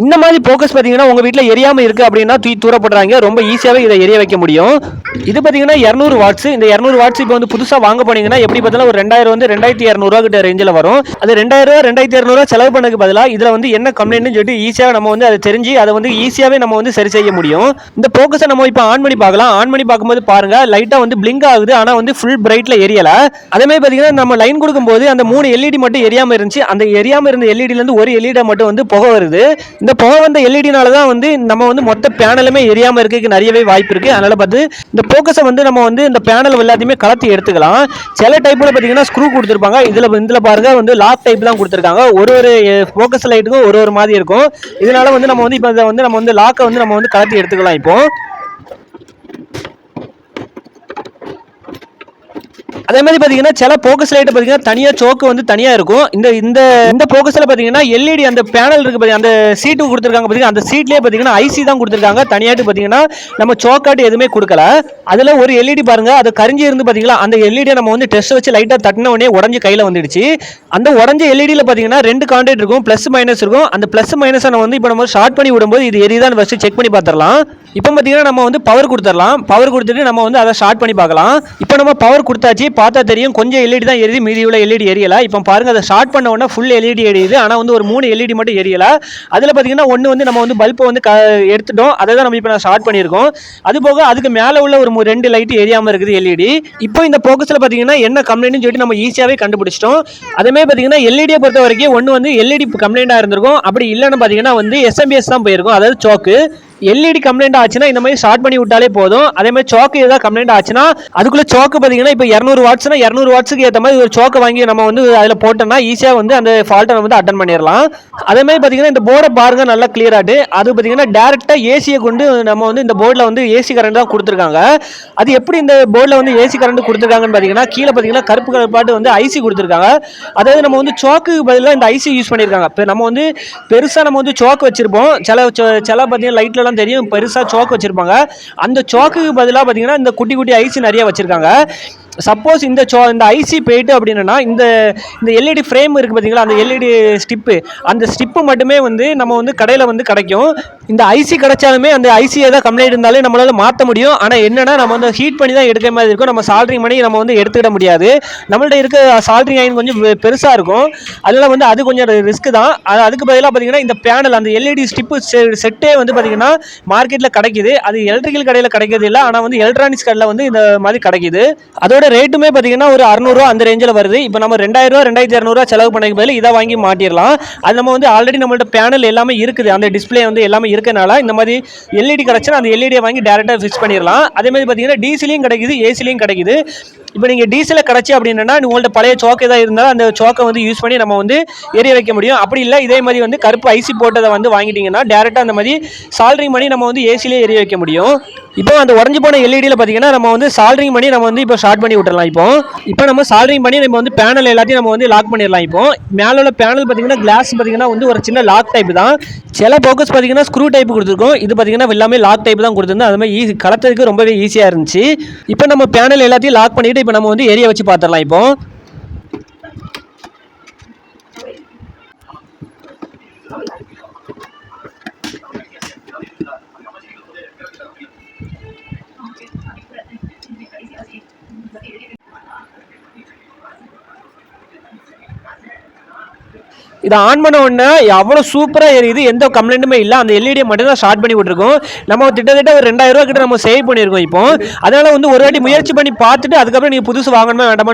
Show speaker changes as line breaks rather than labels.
இந்த மாதிரி ஃபோக்கஸ் பார்த்தீங்கன்னா உங்கள் வீட்டில் எரியாமல் இருக்குது அப்படின்னா தூர போடுறாங்க, ரொம்ப ஈஸியாகவே இதை எரிய வைக்க முடியும். இது பார்த்தீங்கன்னா 200 வாட்ஸ். இந்த 200 வாட்ஸ் இப்போ வந்து புதுசாக வாங்க போனீங்கன்னா எப்படி பார்த்தாலும் ஒரு 2000 வந்து 2200 கிட்ட ரேஞ்சில் வரும். அது 2000 2200 செலவு பண்ணதுக்கு பதிலாக இதில் வந்து என்ன கம்ப்ளைண்ட்னு சொல்லிட்டு ஈஸியாக நம்ம வந்து அதை தெரிஞ்சு அதை வந்து ஈஸியாகவே நம்ம வந்து சரி செய்ய முடியும். இந்த ஃபோக்கஸை நம்ம இப்போ ஆன் பண்ணி பார்க்கலாம். ஆன் பண்ணி பார்க்கும்போது பாருங்க லைட்டாக வந்து பிளிங்க் ஆகுது, ஆனால் வந்து ஃபுல் பிரைட்டில் எரியலை. அதே மாதிரி பார்த்தீங்கன்னா நம்ம லைன் கொடுக்கும்போது அந்த 3 எல்இடி மட்டும் எரியாமல் இருந்துச்சு. அந்த எரியாமல் இருந்த எல்இடிலேருந்து ஒரு எல்இடி மட்டும் வந்து புகை வருது. இந்த புகை வந்த எல்இடினால தான் வந்து நம்ம வந்து மொத்த பேனலுமே எரியாமல் இருக்கிறதுக்கு நிறையவே வாய்ப்பு இருக்குது. அதனால் பார்த்து இந்த ஃபோக்கஸை வந்து நம்ம வந்து இந்த பேனல் எல்லாத்தையுமே கலத்தி எடுத்துக்கலாம். சில டைப்பில் பார்த்தீங்கன்னா ஸ்க்ரூ கொடுத்துருப்பாங்க. இதில் பாருங்க வந்து லாக் டைப் தான் கொடுத்துருக்காங்க. ஒரு ஃபோக்கஸ் லைட்டுக்கும் ஒரு மாதிரி இருக்கும். இதனால வந்து நம்ம வந்து இப்போ இதை வந்து நம்ம வந்து லாக்கை வந்து நம்ம வந்து கலத்தி எடுத்துக்கலாம். இப்போ அதே மாதிரி பார்த்தீங்கன்னா சில ஃபோக்கஸ் லைட் பார்த்தீங்கன்னா தனியாக சோக்கு வந்து தனியாக இருக்கும். இந்த இந்த இந்த ஃபோக்கஸில் பார்த்தீங்கன்னா எல்இடி அந்த பேனல் இருக்குது பார்த்தீங்கன்னா அந்த சீட்டு கொடுத்துருக்காங்க பார்த்தீங்கன்னா அந்த சீட்லேயே பார்த்தீங்கன்னா ஐசி தான் கொடுத்துருக்காங்க. தனியாட்டு பார்த்தீங்கன்னா நம்ம சோக்காட்டு எதுவுமே கொடுக்கல. அதில் ஒரு எல்இடி பாருங்க அது கரிஞ்சி இருந்து பார்த்தீங்களா, அந்த எல்இடியை நம்ம வந்து டெஸ்ட் வச்சு லைட்டாக தட்டின உடனே உடஞ்சி கையில் வந்துடுச்சு. அந்த உடஞ்ச எல்இடியில் பார்த்தீங்கன்னா 2 கான்டாக்ட் இருக்கும், ப்ளஸ் மைனஸ் இருக்கும். அந்த ப்ளஸ் மைனஸை நம்ம வந்து இப்போ நம்ம ஷார்ட் பண்ணி விடும்போது இது எரியுதான்னு ஃபஸ்ட்டு செக் பண்ணி பார்த்துடலாம். இப்போ பார்த்தீங்கன்னா நம்ம வந்து பவர் கொடுத்துடலாம். பவர் கொடுத்துட்டு நம்ம வந்து அதை ஷார்ட் பண்ணி பார்க்கலாம். இப்போ நம்ம பவர் கொடுத்தாச்சு, பார்த்தா தெரியும் கொஞ்சம் எல்இடி தான் எரியுது, மீதி உள்ள எல்இடி எரியல. இப்போ பாருங்க அதை ஷார்ட் பண்ண உடனே ஃபுல் எல்இடி எரியுது, ஆனால் வந்து ஒரு 3 எல்இடி மட்டும் எரியல. அதில் பார்த்தீங்கன்னா ஒன்று வந்து நம்ம வந்து பல்பை வந்து எடுத்துட்டோம், அதை தான் நம்ம இப்போ நான் ஷார்ட் பண்ணியிருக்கோம். அது போக அதுக்கு மேலே உள்ள ஒரு 2 லைட் எரியாமல் இருக்குது எல்இடி. இப்போ இந்த ஃபோக்கஸில் பார்த்தீங்கன்னா என்ன கம்ப்ளைண்ட்னு சொல்லிட்டு நம்ம ஈஸியாகவே கண்டுபிடிச்சிட்டோம். அதேமாதிரி பார்த்தீங்கன்னா எல்இடியை பொறுத்த வரைக்கும் ஒன்று வந்து எல்இடி கம்ப்ளைண்டாக இருந்திருக்கும், அப்படி இல்லைன்னு பார்த்தீங்கன்னா வந்து எஸ்எம்பிஎஸ் தான் போயிருக்கும், அதாவது சோக்கு. எல்இடி கம்ப்ளைண்ட் ஆச்சுன்னா இந்த மாதிரி ஷார்ட் பண்ணி விட்டாலே போதும். அதே மாதிரி சோக்கு ஏதாவது கம்ப்ளைண்ட் ஆச்சுன்னா அதுக்குள்ள சோக்கு பார்த்தீங்கன்னா இப்போ 200 வாட்ஸ்னா 200 வாட்ஸுக்கு ஏற்ற மாதிரி ஒரு சோக்கு வாங்கி நம்ம வந்து அதில் போட்டோம்னா ஈஸியாக வந்து அந்த ஃபால்ட்டை வந்து அட்டன் பண்ணிடலாம். அதே மாதிரி பார்த்தீங்கன்னா இந்த போர்டை பாருங்க நல்லா கிளியராட்டு. அது பார்த்தீங்கன்னா டேரெக்டாக ஏசியை கொண்டு நம்ம வந்து இந்த போர்டில் வந்து ஏசி கரண்ட் தான் கொடுத்துருக்காங்க. அது எப்படி இந்த போர்டில் வந்து ஏசி கரண்ட் கொடுத்துருக்காங்கன்னு பார்த்தீங்கன்னா கீழே பார்த்தீங்கன்னா கருப்பு கருப்பாட்டு வந்து ஐசி கொடுத்துருக்காங்க. அதாவது நம்ம வந்து சோக்கு பதிலாக இந்த ஐசி யூஸ் பண்ணியிருக்காங்க. இப்போ நம்ம வந்து பெருசாக நம்ம வந்து சோக்கு வச்சிருப்போம், சில பார்த்தீங்கன்னா லைட்ல தெரியும் பெருசாக சோக்கு வச்சிருப்பாங்க. அந்த சோக்குக்கு பதிலாக பார்த்தீங்கன்னா இந்த குட்டி குட்டி ஐசி நிறைய வச்சிருக்காங்க. சப்போஸ் இந்த ஐசி போயிட்டு அப்படின்னா இந்த எல்இடி ஃப்ரேம் இருக்குது பார்த்தீங்களா, அந்த எல்இடி ஸ்டிப்பு, அந்த ஸ்டிப்பு மட்டுமே வந்து நம்ம வந்து கடையில் வந்து கிடைக்கும். இந்த ஐசி கிடைச்சாலுமே அந்த ஐசி ஏதாவது கம்ப்ளைண்ட் இருந்தாலே நம்மளால மாற்ற முடியும். ஆனால் என்னன்னா நம்ம வந்து ஹீட் பண்ணி தான் எடுக்கிற மாதிரி இருக்கும். நம்ம சால்ட்ரிங் பண்ணி நம்ம வந்து எடுத்துக்கிட முடியாது. நம்மள்ட்ட இருக்க சால்ட்ரிங் ஐன் கொஞ்சம் பெருசாக இருக்கும், அதனால வந்து அது கொஞ்சம் ரிஸ்க் தான். அதுக்கு பதிலாக பார்த்தீங்கன்னா இந்த பேனல் அந்த எல்இடி ஸ்டிப்பு செட்டே வந்து பார்த்தீங்கன்னா மார்க்கெட்டில் கிடைக்குது. அது எலக்ட்ரிக்கல் கடையில் கிடைக்கிறது இல்லை, ஆனால் வந்து எலக்ட்ரானிக்ஸ் கடையில் வந்து இந்த மாதிரி கிடைக்குது. அதோட ரேட்டுமே பார்த்தீங்கன்னா ஒரு 600 ரூபா அந்த ரேஞ்சில் வருது. இப்போ நம்ம 2000 2200 செலவு பண்ணக்கு பதில் இதை வாங்கி மாட்டிடலாம். அது நம்ம வந்து ஆல்ரெடி நம்மள்ட்ட பேனல் எல்லாமே இருக்குது, அந்த டிஸ்பிளே வந்து எல்லாமே இருக்கனால இந்த மாதிரி எல்இடி கிடைச்சா அந்த எல்இடியை வாங்கி டேரெக்டாக ஃபிக்ஸ் பண்ணிடலாம். அதே மாதிரி பார்த்தீங்கன்னா டிசிலையும் கிடைக்குது, ஏசிலையும் கிடைக்குது. இப்போ நீங்கள் டீசலில் கிடச்சி அப்படின்னா உங்கள்ட்ட பழைய சோக்கு ஏதாவது இருந்தாலும் அந்த சோக்கை வந்து யூஸ் பண்ணி நம்ம வந்து எரிய வைக்க முடியும். அப்படி இல்லை இதே மாதிரி வந்து கருப்பு ஐசி போட்டதை வந்து வாங்கிட்டீங்கன்னா டேரெக்டாக அந்த மாதிரி சால்ட்ரிங் பண்ணி நம்ம வந்து ஏசிலே எரிய வைக்க முடியும். இப்போ அந்த உடஞ்சி போன எல்இடியில் பார்த்தீங்கன்னா நம்ம வந்து சால்ட்ரிங் பண்ணி நம்ம வந்து இப்போ ஷார்ட் பண்ணி விட்டுறலாம். இப்போ நம்ம சால்ட்ரிங் பண்ணி நம்ம வந்து பேனல் எல்லாத்தையும் நம்ம வந்து லாக் பண்ணிடலாம். இப்போ மேலே உள்ள பேனல் பார்த்தீங்கன்னா கிளாஸ் பார்த்தீங்கன்னா வந்து ஒரு சின்ன லாக் டைப் தான். சில ஃபோக்கஸ் பார்த்தீங்கன்னா ஸ்க்ரூ டைப் கொடுத்துருக்கோம், இது பார்த்தீங்கன்னா எல்லாமே லாக் டைப் தான் கொடுத்துருந்தோம். அது மாதிரி கலத்துறதுக்கு ரொம்பவே ஈஸியாக இருந்துச்சு. இப்போ நம்ம பேனல் எல்லாத்தையும் லாக் பண்ணிட்டு இப்போ நம்ம வந்து ஏரியா வச்சு பார்த்துடலாம். இப்போ இதை ஆன் பண்ண உடனே அவ்வளோ சூப்பராக எரியுது, எந்த கம்ப்ளைண்ட்டுமே இல்லை. அந்த எல்இடியை மட்டும் தான் ஷார்ட் பண்ணி விட்டுருக்கோம். நம்ம கிட்டத்தட்ட ஒரு 2000 ரூபா கிட்ட நம்ம சேவ் பண்ணியிருக்கோம். இப்போ அதனால் வந்து ஒரு வாட்டி முயற்சி பண்ணி பார்த்துட்டு அதுக்கப்புறம் நீங்கள் புதுசு வாங்கணுமா வேண்டாமா